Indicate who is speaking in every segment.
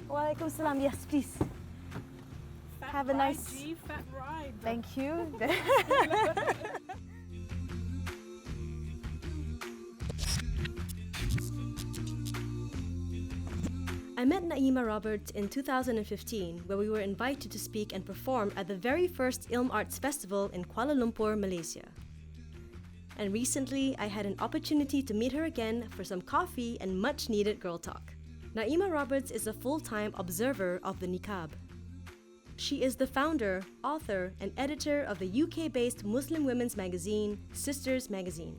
Speaker 1: Walaikum salam. Yes, please.
Speaker 2: Fat
Speaker 1: Have a
Speaker 2: ride,
Speaker 1: nice.
Speaker 2: G, fat ride.
Speaker 1: Thank you.
Speaker 3: I met Naima Roberts in 2015, where we were invited to speak and perform at the very first Ilm Arts Festival in Kuala Lumpur, Malaysia. And recently, I had an opportunity to meet her again for some coffee and much needed girl talk. Naima Roberts is a full-time observer of the niqab. She is the founder, author, and editor of the UK-based Muslim women's magazine, Sisters Magazine.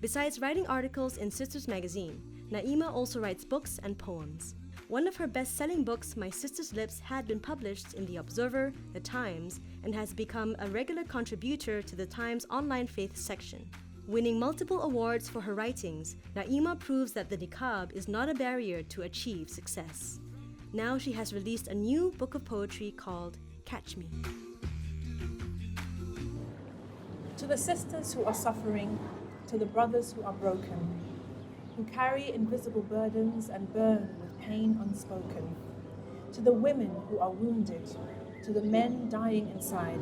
Speaker 3: Besides writing articles in Sisters Magazine, Naima also writes books and poems. One of her best-selling books, My Sister's Lips, had been published in The Observer, The Times, and has become a regular contributor to The Times' online faith section. Winning multiple awards for her writings, Naima proves that the niqab is not a barrier to achieve success. Now she has released a new book of poetry called Catch Me.
Speaker 2: To the sisters who are suffering, to the brothers who are broken, who carry invisible burdens and burn with pain unspoken, to the women who are wounded, to the men dying inside,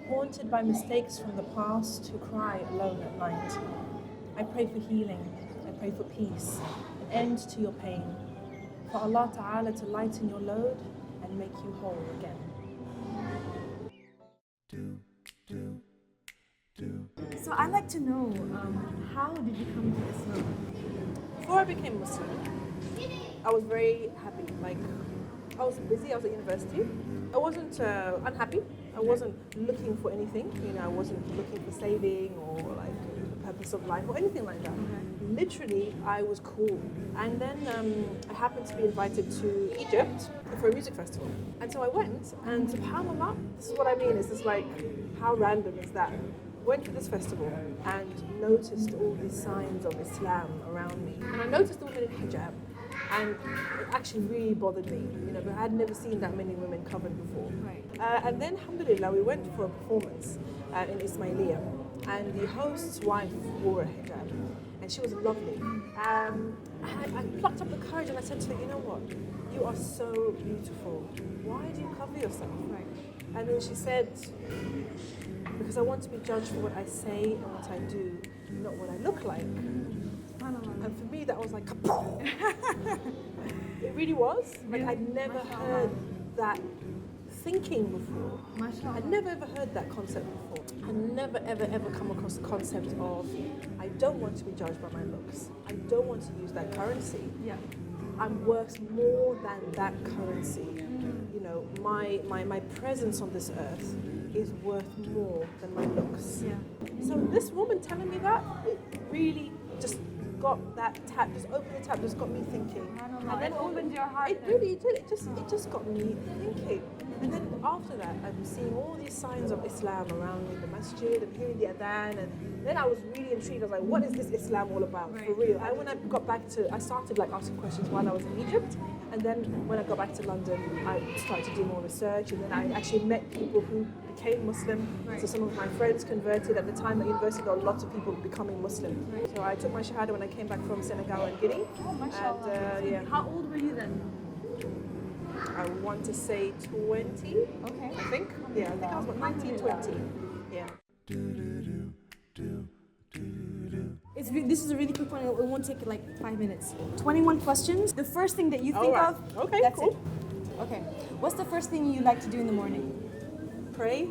Speaker 2: haunted by mistakes from the past who cry alone at night. I pray for healing, I pray for peace, an end to your pain, for Allah Ta'ala to lighten your load and make you whole again.
Speaker 1: So I'd like to know, how did you come to Islam?
Speaker 2: Before I became Muslim, I was very happy. Like, I was busy, I was at university. I wasn't unhappy. I wasn't looking for anything. I wasn't looking for saving or like the purpose of life or anything like that. Literally, I was cool. And then I happened to be invited to Egypt for a music festival. And so I went, and subhanAllah, this is what I mean, it's just like, how random is that? Went to this festival and noticed all these signs of Islam around me. And I noticed the women in hijab, and it actually really bothered me, but I had never seen that many women covered before.
Speaker 1: Right.
Speaker 2: And then, alhamdulillah, we went for a performance in Ismailiyah, and the host's wife wore a hijab, and she was lovely. I plucked up the courage and I said to her, you know what, you are so beautiful. Why do you cover yourself?
Speaker 1: Right.
Speaker 2: And then she said, because I want to be judged for what I say and what I do, not what I look like. And for me, that was like, it really was. Like, I'd never heard that thinking before. I'd never ever heard that concept before. I'd never ever come across the concept of, I don't want to be judged by my looks. I don't want to use that currency.
Speaker 1: Yeah.
Speaker 2: I'm worth more than that currency. My presence on this earth is worth more than my looks.
Speaker 1: Yeah.
Speaker 2: So this woman telling me that, it really just got that tap, just opened the tap, just got me thinking.
Speaker 1: And then opened your heart.
Speaker 2: It really did. It just got me thinking. And then after that, I'm seeing all these signs of Islam around me, the masjid and hearing the adhan, and then I was really intrigued. I was like, what is this Islam all about, for real? And when I got back I started like asking questions while I was in Egypt, and then when I got back to London, I started to do more research, and then I actually met people who became Muslim. So some of my friends converted. At the time at university, there were lots of people becoming Muslim. So I took my shahada when I came back from Senegal and Guinea. And
Speaker 1: How old were you then?
Speaker 2: I want to say 20,
Speaker 1: Okay.
Speaker 2: I think. Yeah, I think I was about 19, 20. Yeah.
Speaker 1: This is a really quick one. It won't take like 5 minutes. 21 questions. The first thing that you think
Speaker 2: Alright.
Speaker 1: of.
Speaker 2: Okay,
Speaker 1: that's
Speaker 2: cool.
Speaker 1: it. Okay. What's the first thing you like to do in the morning?
Speaker 2: Pray.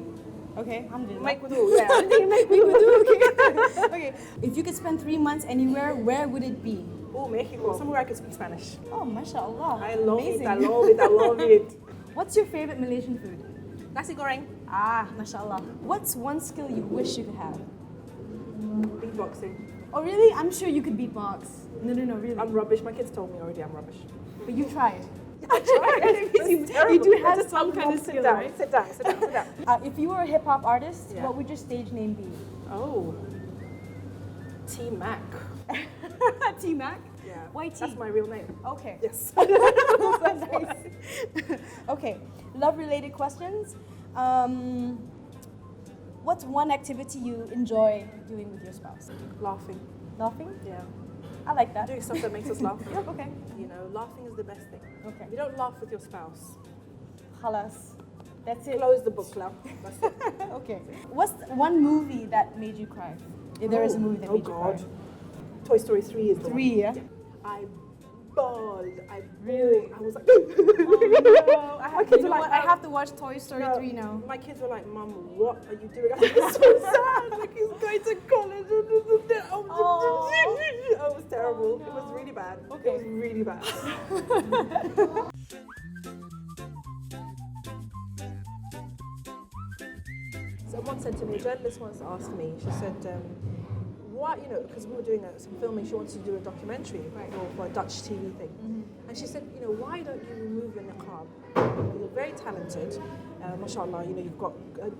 Speaker 1: Okay. Alhamdulillah.
Speaker 2: Make wudu, yeah.
Speaker 1: Make me wudu. Okay. Okay. If you could spend 3 months anywhere, where would it be?
Speaker 2: Oh, Mexico. Somewhere I can speak Spanish.
Speaker 1: Oh, mashallah.
Speaker 2: I love
Speaker 1: Amazing.
Speaker 2: it, I love it, I love it.
Speaker 1: What's your favorite Malaysian food?
Speaker 2: Nasi goreng.
Speaker 1: Ah, mashallah. What's one skill you wish you could have?
Speaker 2: Beatboxing.
Speaker 1: Oh, really? I'm sure you could beatbox. No, really.
Speaker 2: I'm rubbish. My kids told me already I'm rubbish.
Speaker 1: But you tried.
Speaker 2: I tried.
Speaker 1: you
Speaker 2: Terrible.
Speaker 1: do
Speaker 2: I
Speaker 1: have
Speaker 2: just
Speaker 1: some
Speaker 2: told
Speaker 1: kind
Speaker 2: them,
Speaker 1: of
Speaker 2: sit
Speaker 1: skill,
Speaker 2: down,
Speaker 1: right?
Speaker 2: sit down, sit down, sit down.
Speaker 1: If you were a hip hop artist,
Speaker 2: Yeah.
Speaker 1: what would your stage name be?
Speaker 2: Oh. T-Mac.
Speaker 1: T-Mac?
Speaker 2: Yeah.
Speaker 1: Why T?
Speaker 2: That's my real name.
Speaker 1: Okay.
Speaker 2: Yes.
Speaker 1: Nice. Okay. Love-related questions. What's one activity you enjoy doing with your spouse?
Speaker 2: Laughing.
Speaker 1: Laughing?
Speaker 2: Yeah.
Speaker 1: I like that.
Speaker 2: Doing stuff that makes us laugh.
Speaker 1: Okay.
Speaker 2: You know, laughing is the best thing.
Speaker 1: Okay.
Speaker 2: You don't laugh with your spouse.
Speaker 1: Halas. That's it.
Speaker 2: Close the book, love. That's it.
Speaker 1: Okay. What's one movie that made you cry? If there is a movie that made you cry.
Speaker 2: Toy Story 3 is the
Speaker 1: 3,
Speaker 2: one.
Speaker 1: yeah?
Speaker 2: I bawled.
Speaker 1: Really?
Speaker 2: I was like,
Speaker 1: Oh, no.
Speaker 2: My kids were like,
Speaker 1: I have to watch Toy Story
Speaker 2: no,
Speaker 1: 3 now.
Speaker 2: My kids were like, Mum, what are you doing? I was like, it's so sad. Like, he's going to college. Oh, it was terrible.
Speaker 1: Oh, no.
Speaker 2: It was really bad.
Speaker 1: Okay.
Speaker 2: It was really bad. Someone said to me, a journalist once asked me, she said, why, you know, because we were doing some filming, she wanted to do a documentary for a Dutch TV thing. Mm-hmm. And she said, you know, why don't you remove your niqab? You're very talented, mashallah, you know, you've got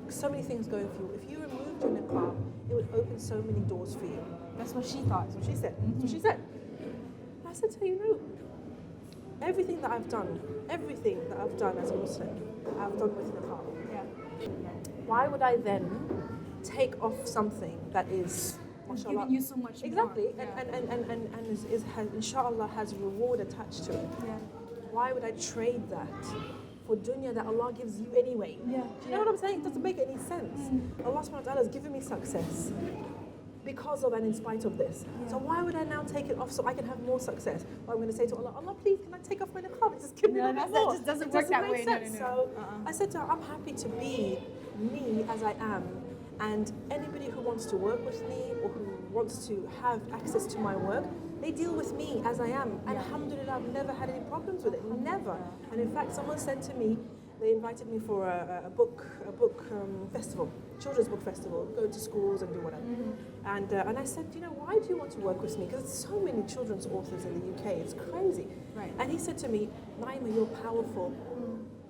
Speaker 2: so many things going for you. If you removed your niqab, it would open so many doors for you.
Speaker 1: That's what she thought.
Speaker 2: That's what she said. That's what she said. I said to her, you know, everything that I've done as a Muslim, I've done with niqab.
Speaker 1: Yeah.
Speaker 2: Why would I then take off something that is,
Speaker 1: It's
Speaker 2: mashallah,
Speaker 1: giving you so much
Speaker 2: exactly,
Speaker 1: more.
Speaker 2: and has, inshallah, has reward attached to it.
Speaker 1: Yeah.
Speaker 2: Why would I trade that for dunya that Allah gives you anyway?
Speaker 1: Yeah.
Speaker 2: Do you know what I'm saying? It doesn't make any sense. Allah subhanahu wa ta'ala has given me success because of and in spite of this.
Speaker 1: Yeah.
Speaker 2: So why would I now take it off so I can have more success? Well, I'm going to say to Allah, Allah, please, can I take off my niqab? Just give me a little bit more.
Speaker 1: That just doesn't
Speaker 2: It
Speaker 1: work that
Speaker 2: make
Speaker 1: way.
Speaker 2: sense.
Speaker 1: No.
Speaker 2: So I said to her, I'm happy to be me as I am, and anybody who wants to work with me or who wants to have access to my work, they deal with me as I am. And alhamdulillah, I've never had any problems with it, never. And in fact, someone said to me, they invited me for a book festival, children's book festival, go to schools and do whatever. And I said, you know, why do you want to work with me? Because there's so many children's authors in the UK, it's crazy.
Speaker 1: Right.
Speaker 2: And he said to me, Naima, you're powerful.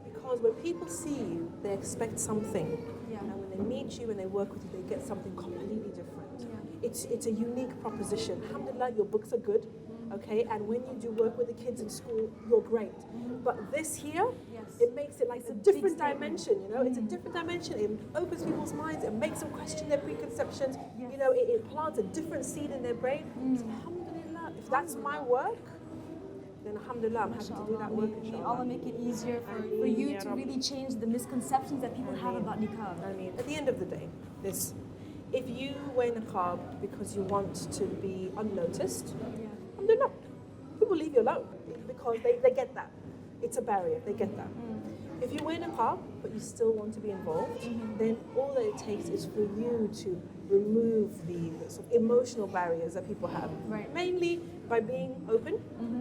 Speaker 2: Because when people see you, they expect something.
Speaker 1: Yeah.
Speaker 2: And when they meet you and they work with you, they get something completely different.
Speaker 1: Yeah.
Speaker 2: It's a unique proposition. Alhamdulillah, your books are good, okay? And when you do work with the kids in school, you're great. But this here, it makes it like a different dimension, you know? It's a different dimension. It opens people's minds. It makes them question their preconceptions.
Speaker 1: Yes.
Speaker 2: You know, it plants a different seed in their brain. So alhamdulillah, if that's my work, then alhamdulillah, I'm happy to do that work,
Speaker 1: May
Speaker 2: inshallah.
Speaker 1: Allah make it easier for you to really change the misconceptions that people have about niqab.
Speaker 2: I mean, at the end of the day, if you wear niqab because you want to be unnoticed, alhamdulillah, people leave you alone because they get that. It's a barrier, they get that. If you wear niqab but you still want to be involved, then all that it takes is for you to remove the sort of emotional barriers that people have.
Speaker 1: Right.
Speaker 2: Mainly by being open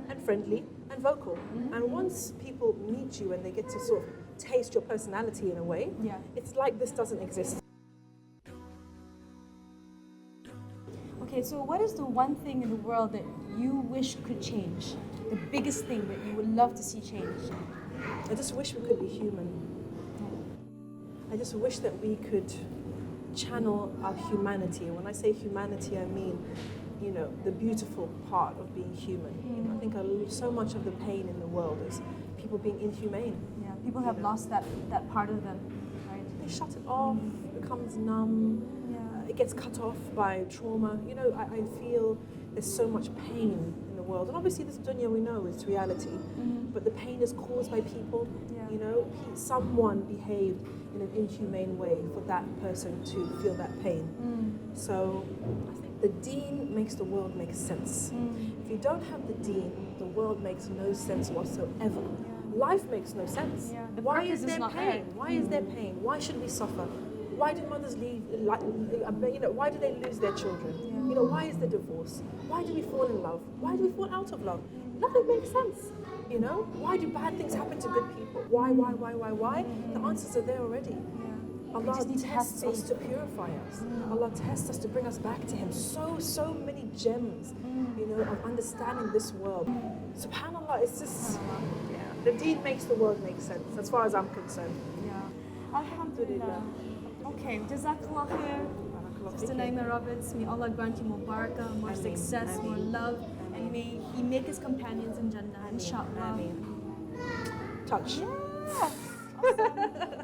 Speaker 2: and friendly and vocal. And once people meet you and they get to sort of taste your personality in a way, it's like this doesn't exist.
Speaker 1: Okay, so what is the one thing in the world that you wish could change? The biggest thing that you would love to see change?
Speaker 2: I just wish we could be human. I just wish that we could channel our humanity. And when I say humanity, I mean, you know, the beautiful part of being human. You know, I think so much of the pain in the world is people being inhumane.
Speaker 1: Yeah, people have lost that part of them, right?
Speaker 2: They shut it off, it becomes numb, it gets cut off by trauma. You know, I feel there's so much pain in the world. And obviously this dunya we know is reality, but the pain is caused by people. You know, someone behaved in an inhumane way for that person to feel that pain. So I think the Deen makes the world make sense. If you don't have the Deen, the world makes no sense whatsoever. Life makes no sense. Why is there pain? Why is there pain? Why should we suffer? Why do mothers leave? You know, why do they lose their children? You know, why is there divorce? Why do we fall in love? Why do we fall out of love? Nothing makes sense. You know, why do bad things happen to good people? Why? The answers are there already. Allah tests us to purify us. Allah tests us to bring us back to Him. So many gems, you know, of understanding this world. Subhanallah, it's just, the Deen makes the world make sense, as far as I'm concerned.
Speaker 1: Alhamdulillah. Okay, Jazakallah khair. Sister Naima Roberts, may Allah grant you more barakah, more success, more love, and may He make His companions in Jannah, inshallah.
Speaker 2: Touch.
Speaker 1: Yeah. Awesome.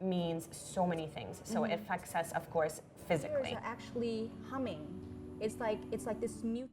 Speaker 4: means so many things. So it affects us, of course, physically.
Speaker 5: Ears are actually humming. It's like this mute.